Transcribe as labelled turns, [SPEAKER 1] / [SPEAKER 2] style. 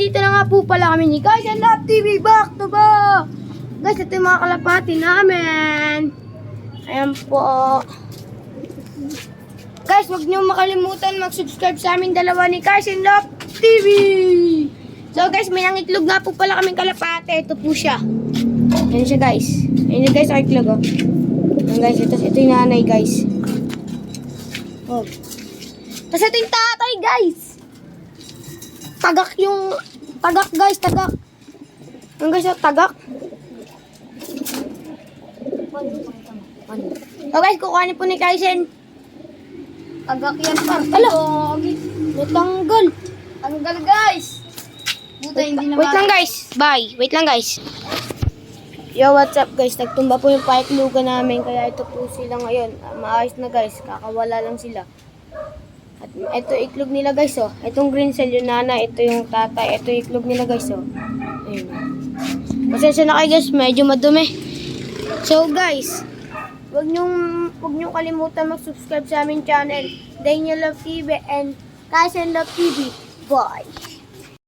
[SPEAKER 1] nandito na nga po pala kami ni Guys and Love TV. Back to back! Guys, ito yung mga kalapati namin. Ayan po. Guys, huwag niyo makalimutan mag-subscribe sa amin dalawa ni Guys and Love TV. So guys, may nangitlog nga po pala kaming kalapati. Ito po siya. Ayan siya guys. Ayan siya guys, ang itlog oh. Ayan guys, ito yung nanay guys. Oh. Tapos ito yung tatay guys. Tagak guys, tagak. Ayan guys, oh, tagak. So guys, kukuhanin po ni Kaisen.
[SPEAKER 2] Tagak yan pa.
[SPEAKER 1] Ala! Natanggal.
[SPEAKER 2] Tanggal guys. Buta hindi na
[SPEAKER 1] Wait lang guys. Bye. Wait lang guys. Yo, what's up guys? Nagtumba po yung paiklugan namin. Kaya ito po sila ngayon. Maayos na guys. Kakawala lang sila. At ito iklog nila guys oh. Itong green cell yung nana. Ito yung tatay. Ito iklog nila guys oh. Ayun. Pasensya na kayo guys. Medyo madumi. So guys, Huwag niyong kalimutan mag-subscribe sa aming channel, Daniel Love TV and Guys and Love TV. Bye!